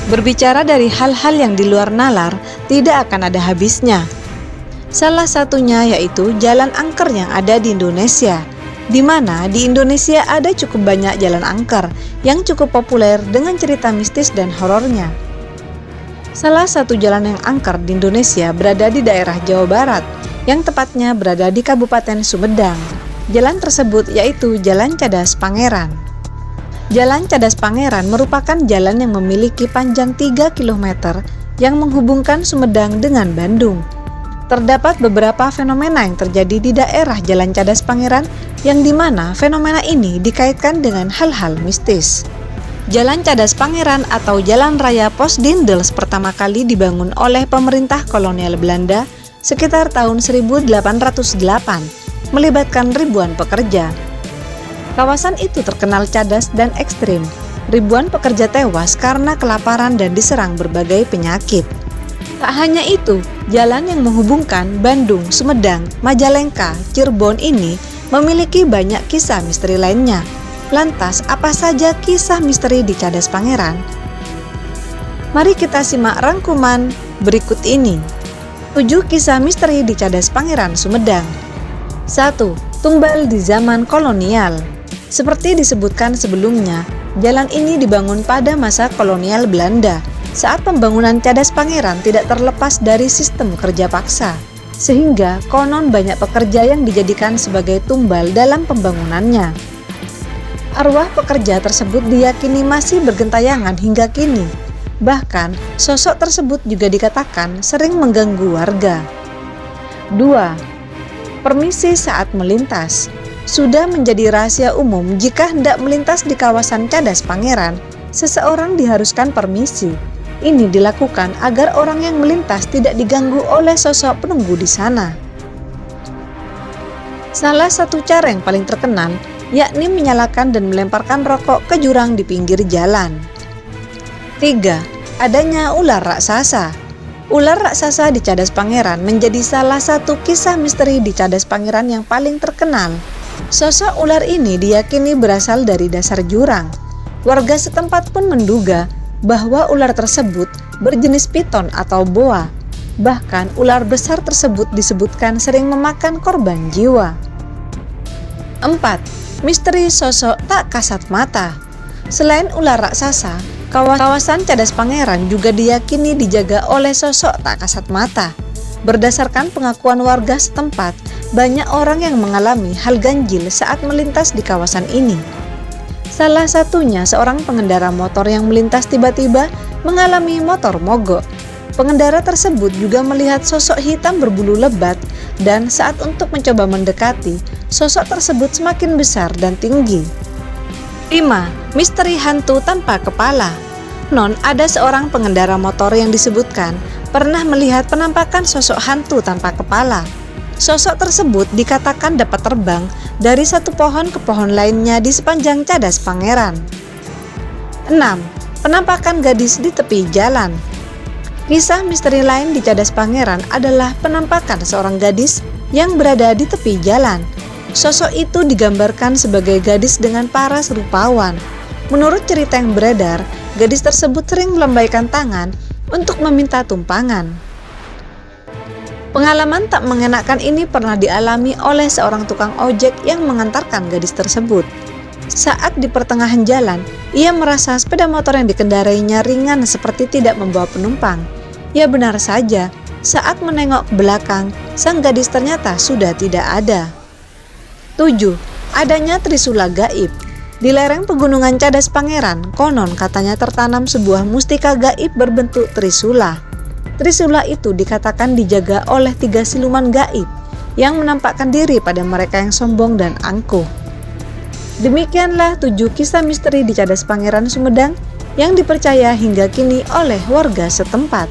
Berbicara dari hal-hal yang di luar nalar, tidak akan ada habisnya. Salah satunya yaitu jalan angker yang ada di Indonesia, di mana di Indonesia ada cukup banyak jalan angker yang cukup populer dengan cerita mistis dan horornya. Salah satu jalan yang angker di Indonesia berada di daerah Jawa Barat, yang tepatnya berada di Kabupaten Sumedang. Jalan tersebut yaitu Jalan Cadas Pangeran. Jalan Cadas Pangeran merupakan jalan yang memiliki panjang 3 km yang menghubungkan Sumedang dengan Bandung. Terdapat beberapa fenomena yang terjadi di daerah Jalan Cadas Pangeran yang dimana fenomena ini dikaitkan dengan hal-hal mistis. Jalan Cadas Pangeran atau Jalan Raya Posdindels pertama kali dibangun oleh pemerintah kolonial Belanda sekitar tahun 1808, melibatkan ribuan pekerja. Kawasan itu terkenal cadas dan ekstrim. Ribuan pekerja tewas karena kelaparan dan diserang berbagai penyakit. Tak hanya itu, jalan yang menghubungkan Bandung, Sumedang, Majalengka, Cirebon ini memiliki banyak kisah misteri lainnya. Lantas, apa saja kisah misteri di Cadas Pangeran? Mari kita simak rangkuman berikut ini. 7 kisah misteri di Cadas Pangeran, Sumedang. 1. Tumbal di zaman kolonial. Seperti disebutkan sebelumnya, jalan ini dibangun pada masa kolonial Belanda. Saat pembangunan Cadas Pangeran tidak terlepas dari sistem kerja paksa, sehingga konon banyak pekerja yang dijadikan sebagai tumbal dalam pembangunannya. Arwah pekerja tersebut diyakini masih bergentayangan hingga kini. Bahkan, sosok tersebut juga dikatakan sering mengganggu warga. 2. Permisi saat melintas. Sudah menjadi rahasia umum jika hendak melintas di kawasan Cadas Pangeran, seseorang diharuskan permisi. Ini dilakukan agar orang yang melintas tidak diganggu oleh sosok penunggu di sana. Salah satu cara yang paling terkenal yakni menyalakan dan melemparkan rokok ke jurang di pinggir jalan. 3. Adanya ular raksasa. Ular raksasa di Cadas Pangeran menjadi salah satu kisah misteri di Cadas Pangeran yang paling terkenal. Sosok ular ini diyakini berasal dari dasar jurang. Warga setempat pun menduga bahwa ular tersebut berjenis piton atau boa. Bahkan ular besar tersebut disebutkan sering memakan korban jiwa. 4. Misteri sosok tak kasat mata. Selain ular raksasa, kawasan Cadas Pangeran juga diyakini dijaga oleh sosok tak kasat mata. Berdasarkan pengakuan warga setempat, banyak orang yang mengalami hal ganjil saat melintas di kawasan ini. Salah satunya seorang pengendara motor yang melintas tiba-tiba mengalami motor mogok. Pengendara tersebut juga melihat sosok hitam berbulu lebat dan saat untuk mencoba mendekati, sosok tersebut semakin besar dan tinggi. 5. Misteri hantu tanpa kepala. Ada seorang pengendara motor yang disebutkan pernah melihat penampakan sosok hantu tanpa kepala. Sosok tersebut dikatakan dapat terbang dari satu pohon ke pohon lainnya di sepanjang Cadas Pangeran. 6. Penampakan gadis di tepi jalan. Kisah misteri lain di Cadas Pangeran adalah penampakan seorang gadis yang berada di tepi jalan. Sosok itu digambarkan sebagai gadis dengan paras rupawan. Menurut cerita yang beredar, gadis tersebut sering melambaikan tangan untuk meminta tumpangan. Pengalaman tak mengenakan ini pernah dialami oleh seorang tukang ojek yang mengantarkan gadis tersebut. Saat di pertengahan jalan, ia merasa sepeda motor yang dikendarainya ringan seperti tidak membawa penumpang. Ya benar saja, saat menengok ke belakang, sang gadis ternyata sudah tidak ada. 7. Adanya trisula gaib. Di lereng pegunungan Cadas Pangeran, konon katanya tertanam sebuah mustika gaib berbentuk trisula. Trisula itu dikatakan dijaga oleh 3 siluman gaib yang menampakkan diri pada mereka yang sombong dan angkuh. Demikianlah 7 kisah misteri di Cadas Pangeran Sumedang yang dipercaya hingga kini oleh warga setempat.